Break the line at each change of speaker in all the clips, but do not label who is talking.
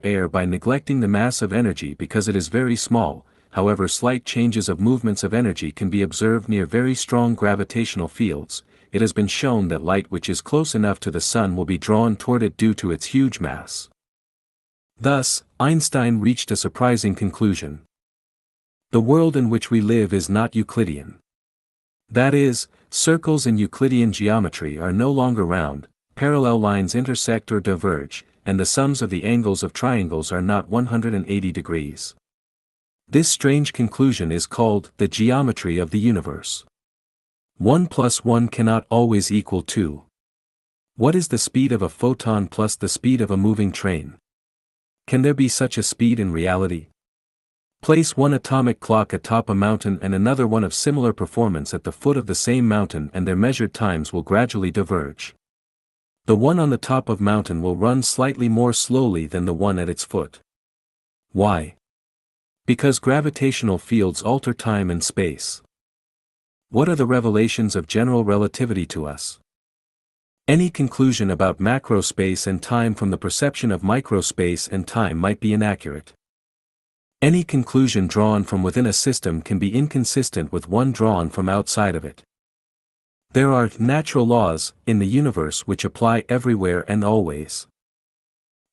air by neglecting the mass of energy because it is very small. However, slight changes of movements of energy can be observed near very strong gravitational fields. It has been shown that light which is close enough to the sun will be drawn toward it due to its huge mass. Thus, Einstein reached a surprising conclusion. The world in which we live is not Euclidean. That is, circles in Euclidean geometry are no longer round, parallel lines intersect or diverge, and the sums of the angles of triangles are not 180 degrees. This strange conclusion is called the geometry of the universe. 1 plus 1 cannot always equal 2. What is the speed of a photon plus the speed of a moving train? Can there be such a speed in reality? Place one atomic clock atop a mountain and another one of similar performance at the foot of the same mountain, and their measured times will gradually diverge. The one on the top of mountain will run slightly more slowly than the one at its foot. Why? Because gravitational fields alter time and space. What are the revelations of general relativity to us? Any conclusion about macrospace and time from the perception of microspace and time might be inaccurate. Any conclusion drawn from within a system can be inconsistent with one drawn from outside of it. There are natural laws in the universe which apply everywhere and always.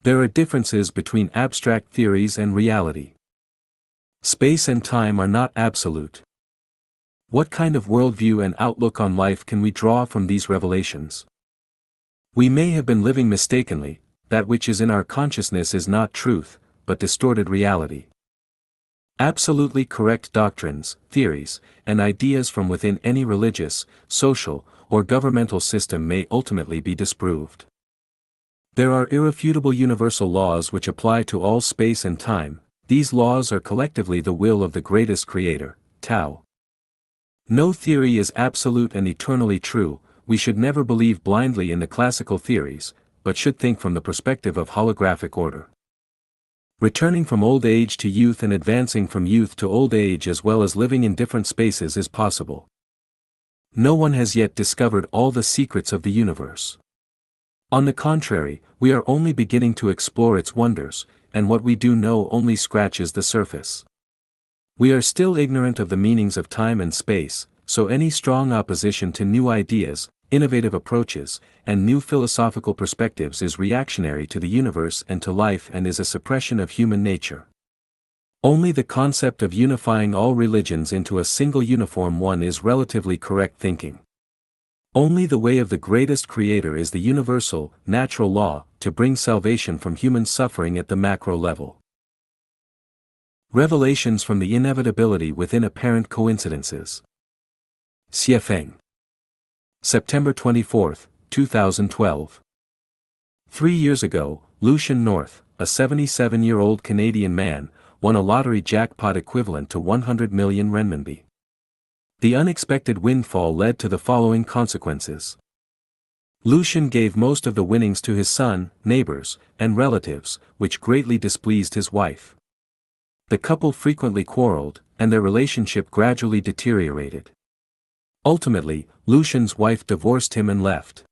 There are differences between abstract theories and reality. Space and time are not absolute. What kind of worldview and outlook on life can we draw from these revelations? We may have been living mistakenly. That which is in our consciousness is not truth, but distorted reality. Absolutely correct doctrines, theories, and ideas from within any religious, social, or governmental system may ultimately be disproved. There are irrefutable universal laws which apply to all space and time. These laws are collectively the will of the greatest creator, Tao. No theory is absolute and eternally true. We should never believe blindly in the classical theories, but should think from the perspective of holographic order. Returning from old age to youth and advancing from youth to old age as well as living in different spaces is possible. No one has yet discovered all the secrets of the universe. On the contrary, we are only beginning to explore its wonders, and what we do know only scratches the surface. We are still ignorant of the meanings of time and space, so any strong opposition to new ideas, innovative approaches, and new philosophical perspectives is reactionary to the universe and to life and is a suppression of human nature. Only the concept of unifying all religions into a single uniform one is relatively correct thinking. Only the way of the greatest creator is the universal, natural law, to bring salvation from human suffering at the macro level. Revelations from the inevitability within apparent coincidences. Xiefeng. September 24, 2012. 3 years ago, Lucian North, a 77-year-old Canadian man, won a lottery jackpot equivalent to 100 million renminbi. The unexpected windfall led to the following consequences. Lucian gave most of the winnings to his son, neighbors, and relatives, which greatly displeased his wife. The couple frequently quarreled, and their relationship gradually deteriorated. Ultimately, Lucian's wife divorced him and left.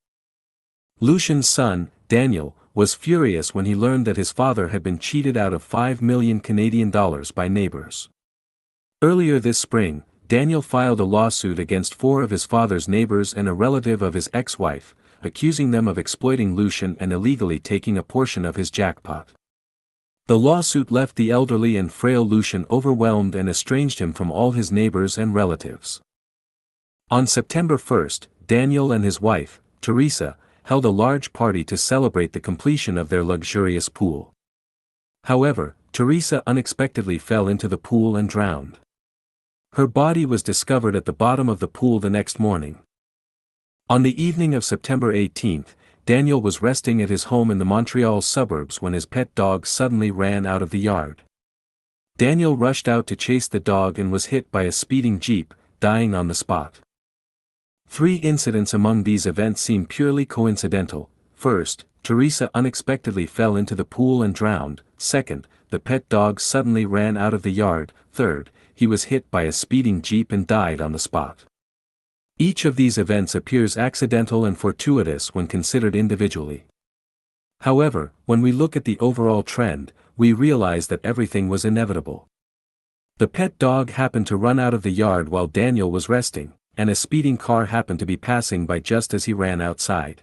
Lucian's son, Daniel, was furious when he learned that his father had been cheated out of 5 million Canadian dollars by neighbors. Earlier this spring, Daniel filed a lawsuit against 4 of his father's neighbors and a relative of his ex-wife, accusing them of exploiting Lucian and illegally taking a portion of his jackpot. The lawsuit left the elderly and frail Lucian overwhelmed and estranged him from all his neighbors and relatives. On September 1, Daniel and his wife, Teresa, held a large party to celebrate the completion of their luxurious pool. However, Teresa unexpectedly fell into the pool and drowned. Her body was discovered at the bottom of the pool the next morning. On the evening of September 18, Daniel was resting at his home in the Montreal suburbs when his pet dog suddenly ran out of the yard. Daniel rushed out to chase the dog and was hit by a speeding jeep, dying on the spot. 3 incidents among these events seem purely coincidental. First, Teresa unexpectedly fell into the pool and drowned. Second, the pet dog suddenly ran out of the yard. Third, he was hit by a speeding jeep and died on the spot. Each of these events appears accidental and fortuitous when considered individually. However, when we look at the overall trend, we realized that everything was inevitable. The pet dog happened to run out of the yard while Daniel was resting, and a speeding car happened to be passing by just as he ran outside.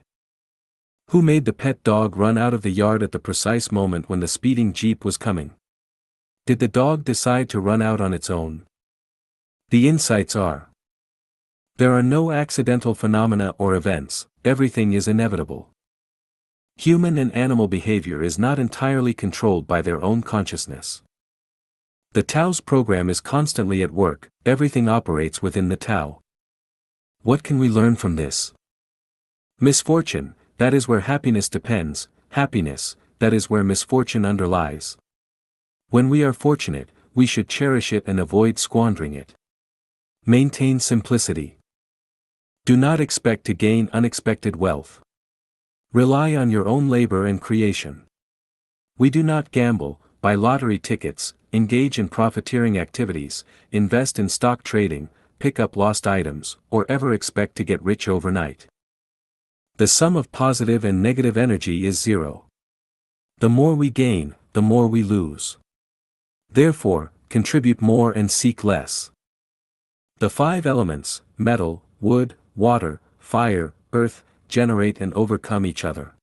Who made the pet dog run out of the yard at the precise moment when the speeding Jeep was coming? Did the dog decide to run out on its own? The insights are: there are no accidental phenomena or events, everything is inevitable. Human and animal behavior is not entirely controlled by their own consciousness. The Tao's program is constantly at work, everything operates within the Tao. What can we learn from this? Misfortune, that is where happiness depends; happiness, that is where misfortune underlies. When we are fortunate, we should cherish it and avoid squandering it. Maintain simplicity. Do not expect to gain unexpected wealth. Rely on your own labor and creation. We do not gamble, buy lottery tickets, engage in profiteering activities, invest in stock trading, pick up lost items, or ever expect to get rich overnight. The sum of positive and negative energy is zero. The more we gain, the more we lose. Therefore, contribute more and seek less. The 5 elements, metal, wood, water, fire, earth, generate and overcome each other.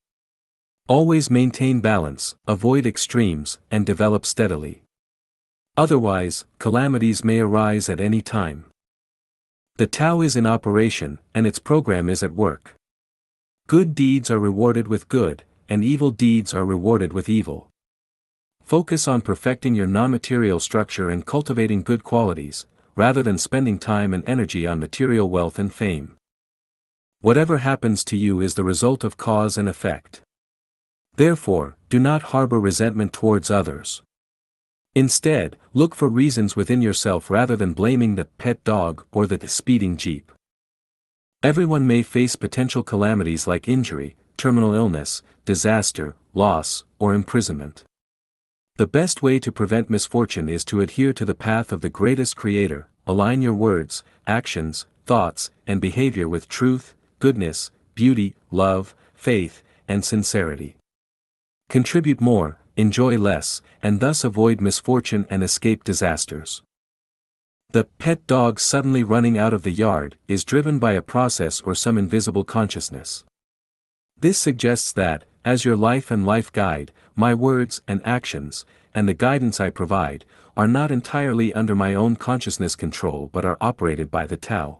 Always maintain balance, avoid extremes, and develop steadily. Otherwise, calamities may arise at any time. The Tao is in operation, and its program is at work. Good deeds are rewarded with good, and evil deeds are rewarded with evil. Focus on perfecting your non-material structure and cultivating good qualities, rather than spending time and energy on material wealth and fame. Whatever happens to you is the result of cause and effect. Therefore, do not harbor resentment towards others. Instead, look for reasons within yourself rather than blaming the pet dog or the speeding Jeep. Everyone may face potential calamities like injury, terminal illness, disaster, loss, or imprisonment. The best way to prevent misfortune is to adhere to the path of the greatest Creator, align your words, actions, thoughts, and behavior with truth, goodness, beauty, love, faith, and sincerity. Contribute more, enjoy less, and thus avoid misfortune and escape disasters. The pet dog suddenly running out of the yard is driven by a process or some invisible consciousness. This suggests that, as your life and life guide, my words and actions, and the guidance I provide, are not entirely under my own consciousness control but are operated by the Tao.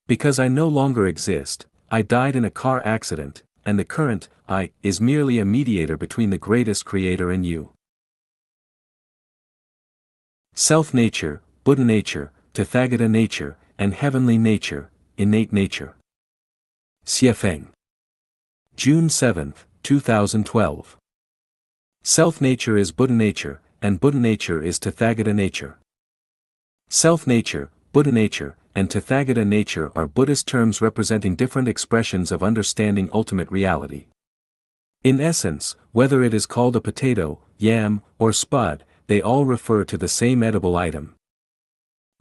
Because I no longer exist, I died in a car accident, and the current I is merely a mediator between the greatest Creator and you. Self-nature, Buddha nature, Tathagata nature, and heavenly nature, innate nature. Xiefeng. June 7, 2012. Self-nature is Buddha nature, and Buddha nature is Tathagata nature. Self-nature, Buddha nature, and Tathagata nature are Buddhist terms representing different expressions of understanding ultimate reality. In essence, whether it is called a potato, yam, or spud, they all refer to the same edible item.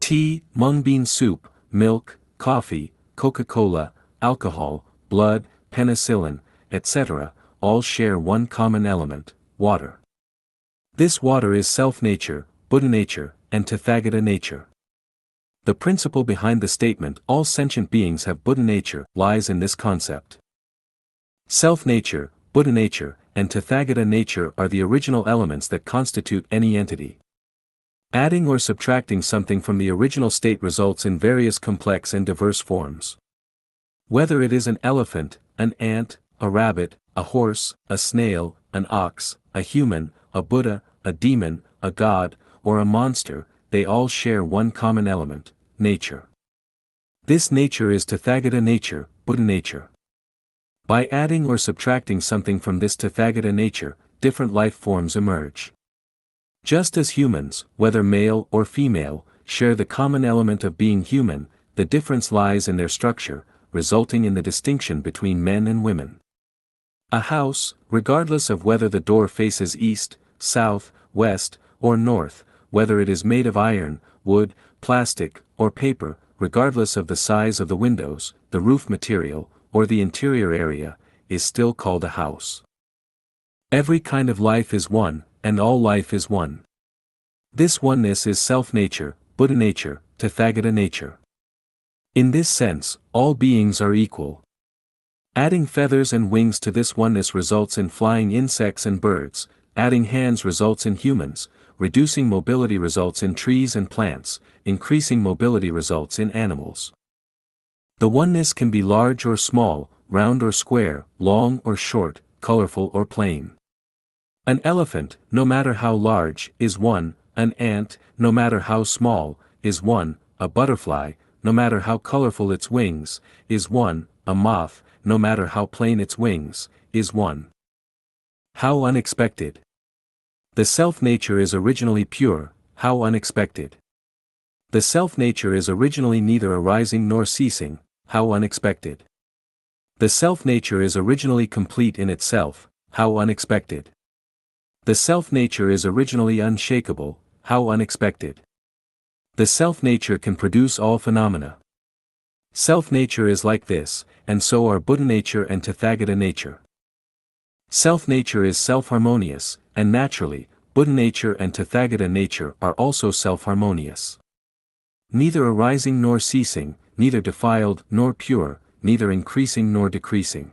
Tea, mung bean soup, milk, coffee, Coca-Cola, alcohol, blood, penicillin, etc., all share one common element, water. This water is self-nature, Buddha nature, and Tathagata nature. The principle behind the statement all sentient beings have Buddha nature lies in this concept. Self-nature, Buddha nature, and Tathagata nature are the original elements that constitute any entity. Adding or subtracting something from the original state results in various complex and diverse forms. Whether it is an elephant, an ant, a rabbit, a horse, a snail, an ox, a human, a Buddha, a demon, a god, or a monster, they all share one common element, nature. This nature is Tathagata nature, Buddha nature. By adding or subtracting something from this Tathagata nature, different life forms emerge. Just as humans, whether male or female, share the common element of being human, the difference lies in their structure, resulting in the distinction between men and women. A house, regardless of whether the door faces east, south, west, or north, whether it is made of iron, wood, plastic, or paper, regardless of the size of the windows, the roof material, or the interior area, is still called a house. Every kind of life is one, and all life is one. This oneness is self-nature, Buddha nature, Tathagata nature. In this sense, all beings are equal. Adding feathers and wings to this oneness results in flying insects and birds, adding hands results in humans, reducing mobility results in trees and plants, increasing mobility results in animals. The oneness can be large or small, round or square, long or short, colorful or plain. An elephant, no matter how large, is one, an ant, no matter how small, is one, a butterfly, no matter how colorful its wings, is one, a moth, no matter how plain its wings, is one. How unexpected. The self-nature is originally pure, how unexpected. The self-nature is originally neither arising nor ceasing, how unexpected. The self-nature is originally complete in itself, how unexpected. The self-nature is originally unshakable, how unexpected. The self-nature can produce all phenomena. Self-nature is like this, and so are Buddha nature and Tathagata nature. Self-nature is self-harmonious, and naturally, Buddha nature and Tathagata nature are also self-harmonious. Neither arising nor ceasing, neither defiled nor pure, neither increasing nor decreasing.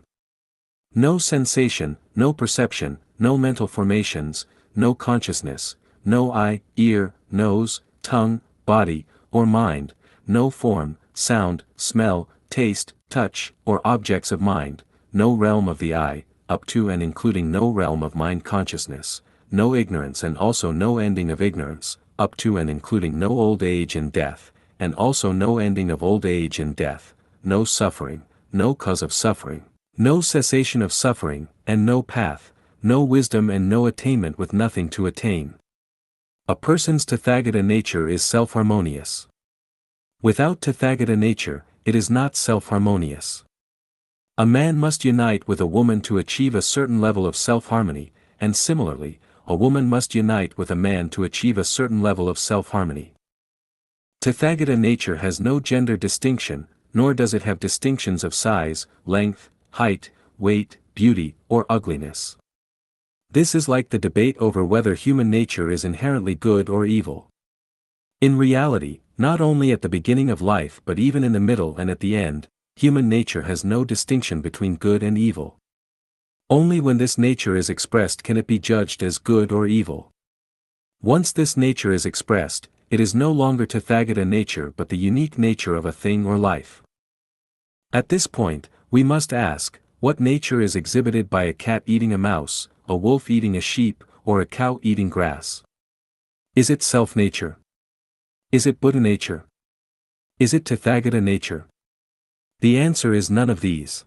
No sensation, no perception, no mental formations, no consciousness, no eye, ear, nose, tongue, body, or mind, no form, sound, smell, taste, touch, or objects of mind, no realm of the eye, up to and including no realm of mind consciousness, no ignorance and also no ending of ignorance, up to and including no old age and death, and also no ending of old age and death, no suffering, no cause of suffering, no cessation of suffering, and no path, no wisdom and no attainment with nothing to attain. A person's Tathagata nature is self-harmonious. Without Tathagata nature, it is not self-harmonious. A man must unite with a woman to achieve a certain level of self-harmony, and similarly, a woman must unite with a man to achieve a certain level of self-harmony. Tathagata nature has no gender distinction, nor does it have distinctions of size, length, height, weight, beauty, or ugliness. This is like the debate over whether human nature is inherently good or evil. In reality, not only at the beginning of life but even in the middle and at the end, human nature has no distinction between good and evil. Only when this nature is expressed can it be judged as good or evil. Once this nature is expressed, it is no longer Tathagata nature but the unique nature of a thing or life. At this point, we must ask, what nature is exhibited by a cat eating a mouse, a wolf eating a sheep, or a cow eating grass? Is it self-nature? Is it Buddha nature? Is it Tathagata nature? The answer is none of these.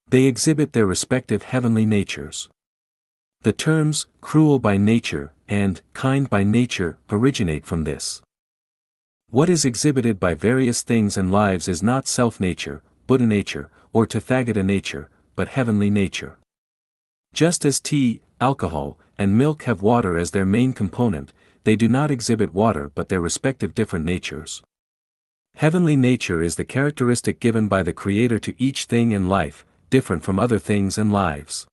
They exhibit their respective heavenly natures. The terms, cruel by nature, and kind by nature, originate from this. What is exhibited by various things and lives is not self-nature, Buddha nature, or Tathagata nature, but heavenly nature. Just as tea, alcohol, and milk have water as their main component, they do not exhibit water but their respective different natures. Heavenly nature is the characteristic given by the Creator to each thing in life, different from other things and lives.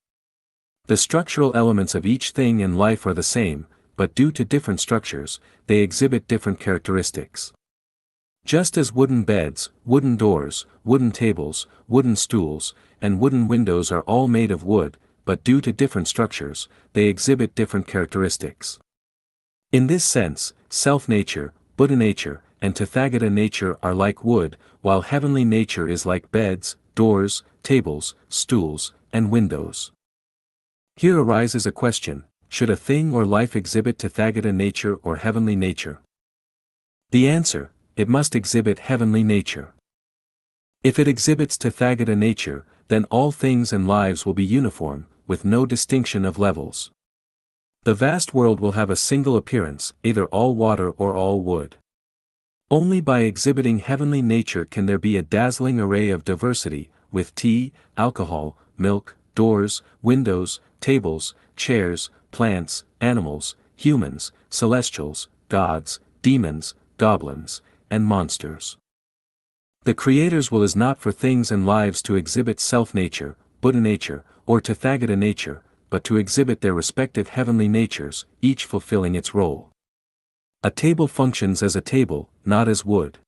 The structural elements of each thing in life are the same, but due to different structures, they exhibit different characteristics. Just as wooden beds, wooden doors, wooden tables, wooden stools, and wooden windows are all made of wood, but due to different structures, they exhibit different characteristics. In this sense, self-nature, Buddha nature, and Tathagata nature are like wood, while heavenly nature is like beds, doors, tables, stools, and windows. Here arises a question: should a thing or life exhibit Tathagata nature or heavenly nature? The answer: it must exhibit heavenly nature. If it exhibits Tathagata nature, then all things and lives will be uniform, with no distinction of levels. The vast world will have a single appearance, either all water or all wood. Only by exhibiting heavenly nature can there be a dazzling array of diversity, with tea, alcohol, milk, doors, windows, tables, chairs, plants, animals, humans, celestials, gods, demons, goblins, and monsters. The Creator's will is not for things and lives to exhibit self-nature, Buddha nature, or Tathagata nature, but to exhibit their respective heavenly natures, each fulfilling its role. A table functions as a table, not as wood.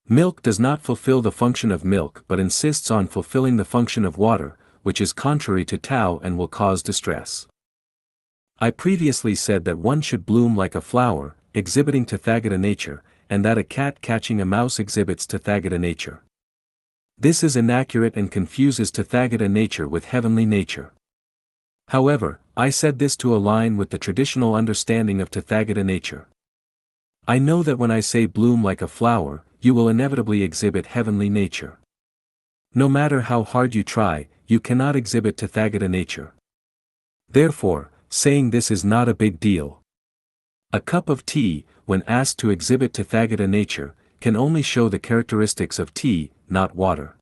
Milk does not fulfill the function of milk but insists on fulfilling the function of water, which is contrary to Tao and will cause distress. I previously said that one should bloom like a flower, exhibiting Tathagata nature, and that a cat catching a mouse exhibits Tathagata nature. This is inaccurate and confuses Tathagata nature with heavenly nature. However, I said this to align with the traditional understanding of Tathagata nature. I know that when I say bloom like a flower, you will inevitably exhibit heavenly nature. No matter how hard you try, you cannot exhibit Tathagata nature. Therefore, saying this is not a big deal. A cup of tea, when asked to exhibit Tathagata nature, can only show the characteristics of tea, not water.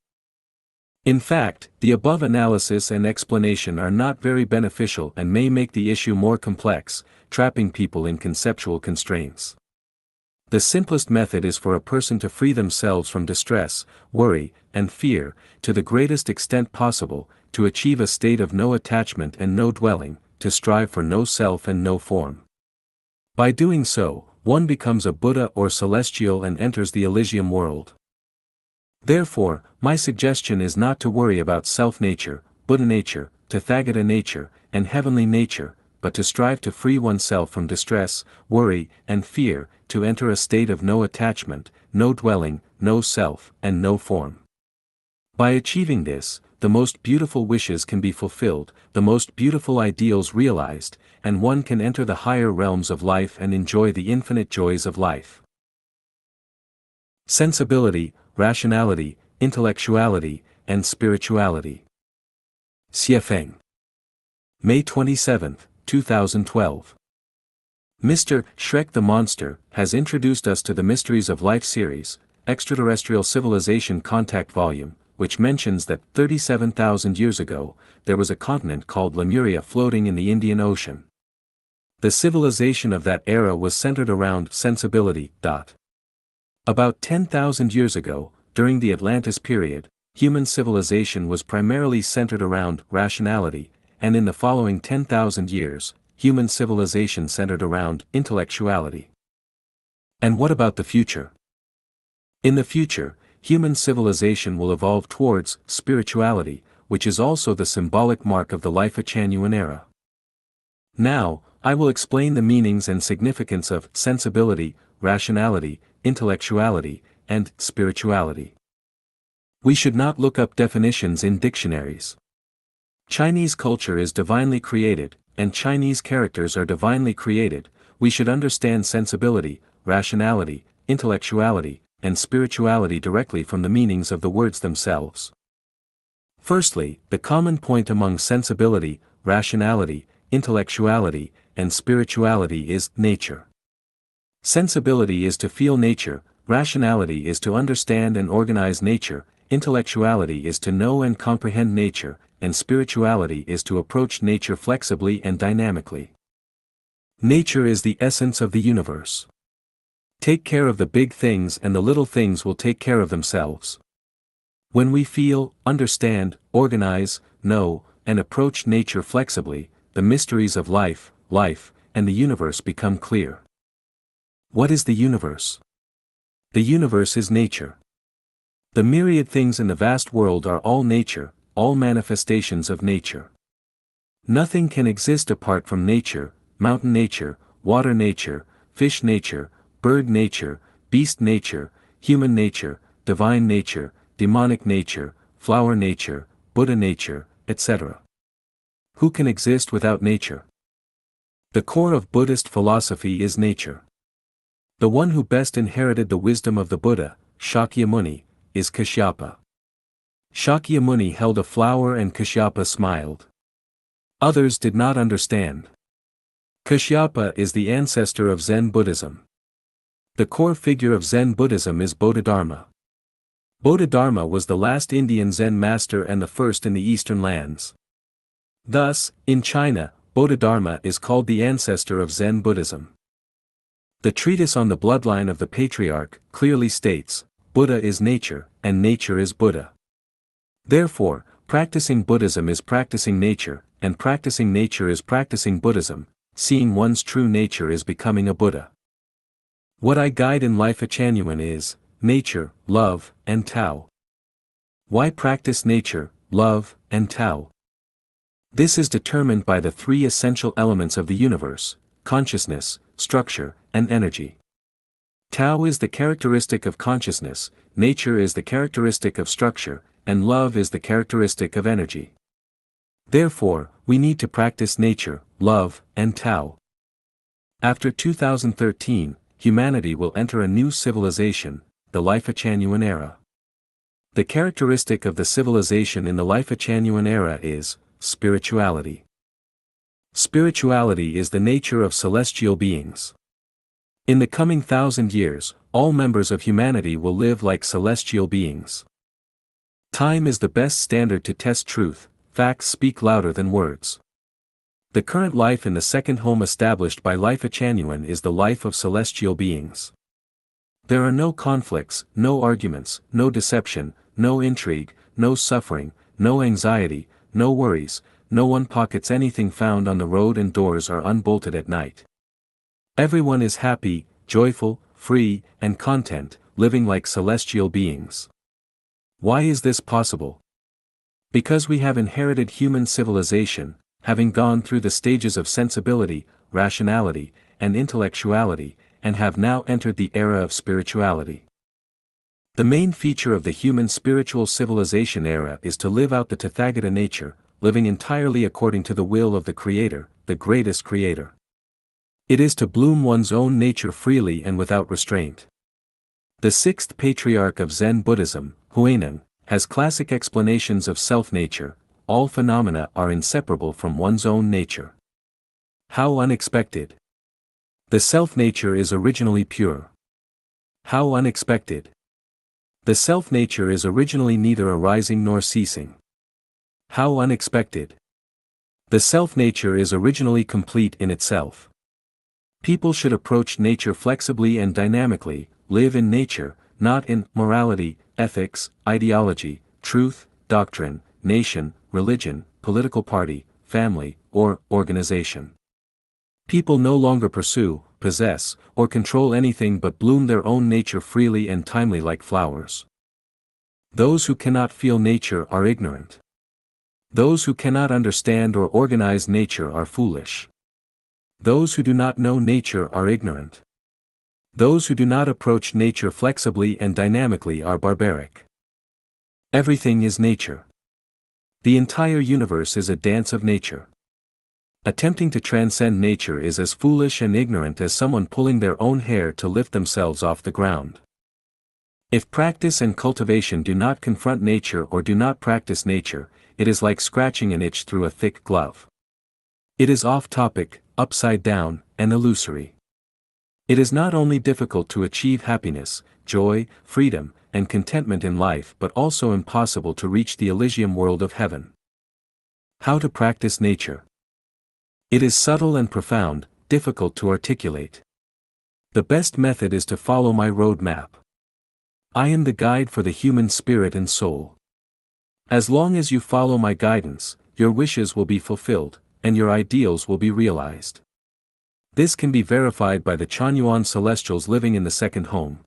In fact, the above analysis and explanation are not very beneficial and may make the issue more complex, trapping people in conceptual constraints. The simplest method is for a person to free themselves from distress, worry, and fear, to the greatest extent possible, to achieve a state of no attachment and no dwelling, to strive for no self and no form. By doing so, one becomes a Buddha or celestial and enters the Elysium world. Therefore, my suggestion is not to worry about self-nature, Buddha nature, Tathagata nature, and heavenly nature, but to strive to free oneself from distress, worry, and fear, to enter a state of no attachment, no dwelling, no self, and no form. By achieving this, the most beautiful wishes can be fulfilled, the most beautiful ideals realized, and one can enter the higher realms of life and enjoy the infinite joys of life. Sensibility, rationality, intellectuality, and spirituality. Xiefeng. May 27, 2012. Mr. Shrek the Monster has introduced us to the Mysteries of Life series, Extraterrestrial Civilization Contact Volume, which mentions that 37,000 years ago, there was a continent called Lemuria floating in the Indian Ocean. The civilization of that era was centered around sensibility. About 10,000 years ago, during the Atlantis period, human civilization was primarily centered around rationality, and in the following 10,000 years, human civilization centered around intellectuality. And what about the future? In the future, human civilization will evolve towards spirituality, which is also the symbolic mark of the Lifechanyuan era. Now, I will explain the meanings and significance of sensibility, rationality, intellectuality, and spirituality. We should not look up definitions in dictionaries. Chinese culture is divinely created, and Chinese characters are divinely created. We should understand sensibility, rationality, intellectuality, and spirituality directly from the meanings of the words themselves. Firstly, the common point among sensibility, rationality, intellectuality, and spirituality is nature. Sensibility is to feel nature, rationality is to understand and organize nature, intellectuality is to know and comprehend nature, and spirituality is to approach nature flexibly and dynamically. Nature is the essence of the universe. Take care of the big things and the little things will take care of themselves. When we feel, understand, organize, know, and approach nature flexibly, the mysteries of life, and the universe become clear. What is the universe? The universe is nature. The myriad things in the vast world are all nature, all manifestations of nature. Nothing can exist apart from nature, mountain nature, water nature, fish nature, bird nature, beast nature, human nature, divine nature, demonic nature, flower nature, Buddha nature, etc. Who can exist without nature? The core of Buddhist philosophy is nature. The one who best inherited the wisdom of the Buddha, Shakyamuni, is Kashyapa. Shakyamuni held a flower and Kashyapa smiled. Others did not understand. Kashyapa is the ancestor of Zen Buddhism. The core figure of Zen Buddhism is Bodhidharma. Bodhidharma was the last Indian Zen master and the first in the eastern lands. Thus, in China, Bodhidharma is called the ancestor of Zen Buddhism. The treatise on the bloodline of the patriarch clearly states, Buddha is nature, and nature is Buddha. Therefore, practicing Buddhism is practicing nature, and practicing nature is practicing Buddhism. Seeing one's true nature is becoming a Buddha. What I guide in Lifechanyuan is nature, love, and Tao. Why practice nature, love, and Tao? This is determined by the three essential elements of the universe: consciousness, structure, and energy. Tao is the characteristic of consciousness, nature is the characteristic of structure, and love is the characteristic of energy. Therefore, we need to practice nature, love, and Tao. After 2013, humanity will enter a new civilization, the Lifechanyuan era. The characteristic of the civilization in the Lifechanyuan era is spirituality. Spirituality is the nature of celestial beings. In the coming 1,000 years, all members of humanity will live like celestial beings. Time is the best standard to test truth, facts speak louder than words. The current life in the second home established by Lifechanyuan is the life of celestial beings. There are no conflicts, no arguments, no deception, no intrigue, no suffering, no anxiety, no worries, no one pockets anything found on the road and doors are unbolted at night. Everyone is happy, joyful, free, and content, living like celestial beings. Why is this possible? Because we have inherited human civilization, having gone through the stages of sensibility, rationality, and intellectuality, and have now entered the era of spirituality. The main feature of the human spiritual civilization era is to live out the Tathagata nature, living entirely according to the will of the Creator, the greatest Creator. It is to bloom one's own nature freely and without restraint. The sixth patriarch of Zen Buddhism, Huineng, has classic explanations of self-nature: all phenomena are inseparable from one's own nature. How unexpected! The self-nature is originally pure. How unexpected! The self-nature is originally neither arising nor ceasing. How unexpected! The self-nature is originally complete in itself. People should approach nature flexibly and dynamically, live in nature, not in morality, ethics, ideology, truth, doctrine, nation, religion, political party, family, or organization. People no longer pursue, possess, or control anything but bloom their own nature freely and timely like flowers. Those who cannot feel nature are ignorant. Those who cannot understand or organize nature are foolish. Those who do not know nature are ignorant. Those who do not approach nature flexibly and dynamically are barbaric. Everything is nature. The entire universe is a dance of nature. Attempting to transcend nature is as foolish and ignorant as someone pulling their own hair to lift themselves off the ground. If practice and cultivation do not confront nature or do not practice nature, it is like scratching an itch through a thick glove. It is off-topic, upside down, and illusory. It is not only difficult to achieve happiness, joy, freedom, and contentment in life but also impossible to reach the Elysium world of heaven. How to practice nature? It is subtle and profound, difficult to articulate. The best method is to follow my road map. I am the guide for the human spirit and soul. As long as you follow my guidance, your wishes will be fulfilled, and your ideals will be realized. This can be verified by the Chanyuan celestials living in the second home.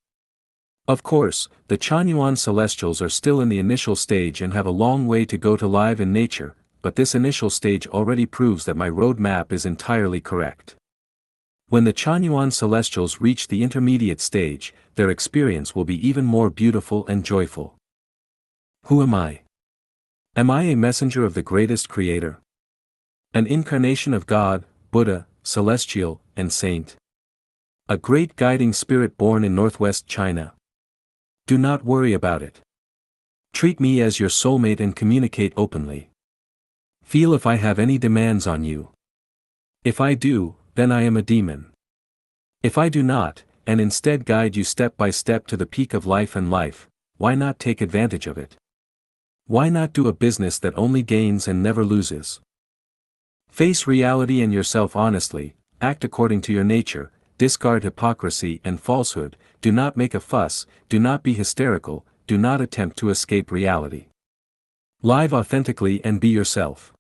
Of course, the Chanyuan celestials are still in the initial stage and have a long way to go to live in nature, but this initial stage already proves that my road map is entirely correct. When the Chanyuan celestials reach the intermediate stage, their experience will be even more beautiful and joyful. Who am I? Am I a messenger of the greatest Creator? An incarnation of God, Buddha, celestial, and saint? A great guiding spirit born in northwest China? Do not worry about it. Treat me as your soulmate and communicate openly. Feel if I have any demands on you. If I do, then I am a demon. If I do not, and instead guide you step by step to the peak of life and life, why not take advantage of it? Why not do a business that only gains and never loses? Face reality and yourself honestly, act according to your nature, discard hypocrisy and falsehood, do not make a fuss, do not be hysterical, do not attempt to escape reality. Live authentically and be yourself.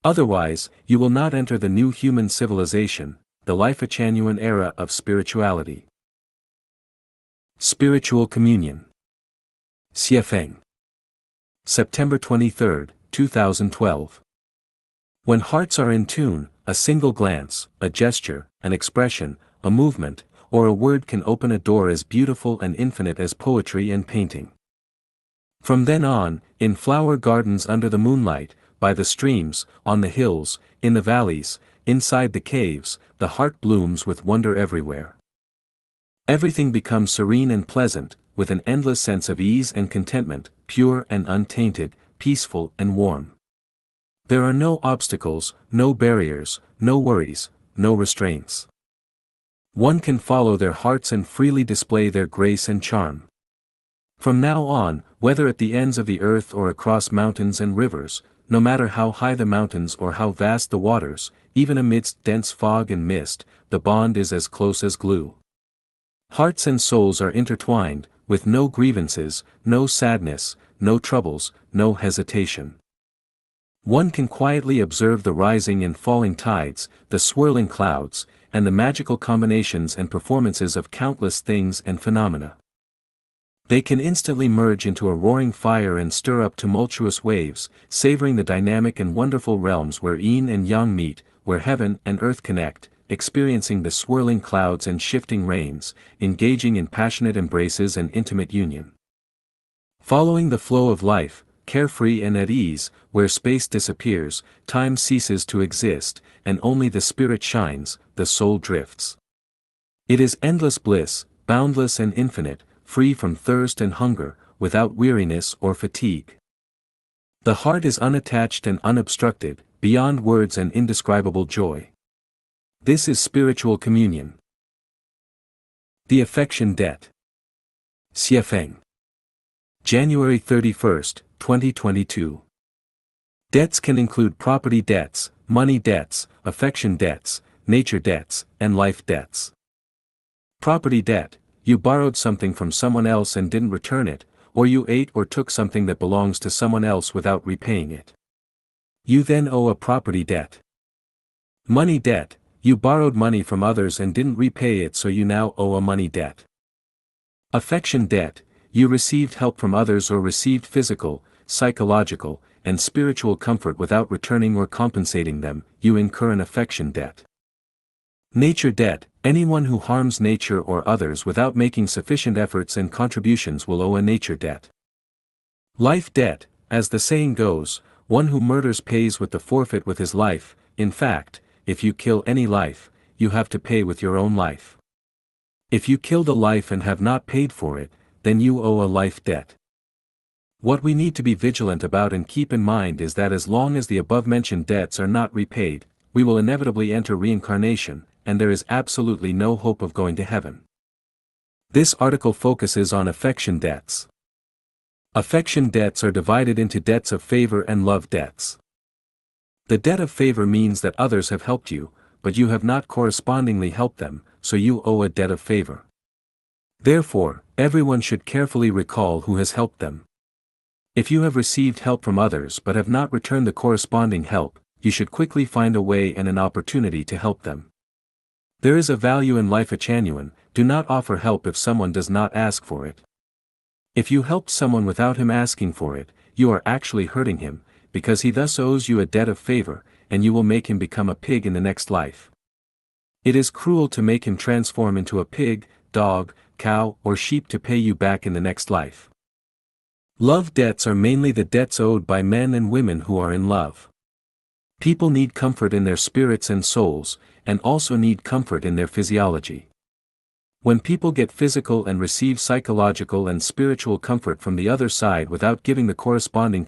Otherwise, you will not enter the new human civilization, the Lifechanyuan era of spirituality. Spiritual Communion. Xiefeng. September 23, 2012. When hearts are in tune, a single glance, a gesture, an expression, a movement, or a word can open a door as beautiful and infinite as poetry and painting. From then on, in flower gardens under the moonlight, by the streams, on the hills, in the valleys, inside the caves, the heart blooms with wonder everywhere. Everything becomes serene and pleasant, with an endless sense of ease and contentment, pure and untainted, peaceful and warm. There are no obstacles, no barriers, no worries, no restraints. One can follow their hearts and freely display their grace and charm. From now on, whether at the ends of the earth or across mountains and rivers, no matter how high the mountains or how vast the waters, even amidst dense fog and mist, the bond is as close as glue. Hearts and souls are intertwined, with no grievances, no sadness, no troubles, no hesitation. One can quietly observe the rising and falling tides, the swirling clouds, and the magical combinations and performances of countless things and phenomena. They can instantly merge into a roaring fire and stir up tumultuous waves, savoring the dynamic and wonderful realms where yin and yang meet, where heaven and earth connect, experiencing the swirling clouds and shifting rains, engaging in passionate embraces and intimate union. Following the flow of life, carefree and at ease, where space disappears, time ceases to exist, and only the spirit shines, the soul drifts. It is endless bliss, boundless and infinite, free from thirst and hunger, without weariness or fatigue. The heart is unattached and unobstructed, beyond words and indescribable joy. This is spiritual communion. The Affection Debt. Xiefeng. January 31, 2022. Debts can include property debts, money debts, affection debts, nature debts, and life debts. Property debt: you borrowed something from someone else and didn't return it, or you ate or took something that belongs to someone else without repaying it. You then owe a property debt. Money debt: you borrowed money from others and didn't repay it, so you now owe a money debt. Affection debt: you received help from others or received physical, psychological, and spiritual comfort without returning or compensating them, you incur an affection debt. Nature debt: anyone who harms nature or others without making sufficient efforts and contributions will owe a nature debt. Life debt: as the saying goes, one who murders pays with the forfeit with his life. In fact, if you kill any life, you have to pay with your own life. If you killed a life and have not paid for it, then you owe a life debt. What we need to be vigilant about and keep in mind is that as long as the above-mentioned debts are not repaid, we will inevitably enter reincarnation, and there is absolutely no hope of going to heaven. This article focuses on affection debts. Affection debts are divided into debts of favor and love debts. The debt of favor means that others have helped you, but you have not correspondingly helped them, so you owe a debt of favor. Therefore, everyone should carefully recall who has helped them. If you have received help from others but have not returned the corresponding help, you should quickly find a way and an opportunity to help them. There is a value in Lifechanyuan: do not offer help if someone does not ask for it. If you helped someone without him asking for it, you are actually hurting him, because he thus owes you a debt of favor, and you will make him become a pig in the next life. It is cruel to make him transform into a pig, dog, cow, or sheep to pay you back in the next life. Love debts are mainly the debts owed by men and women who are in love. People need comfort in their spirits and souls, and also need comfort in their physiology. When people get physical and receive psychological and spiritual comfort from the other side without giving the corresponding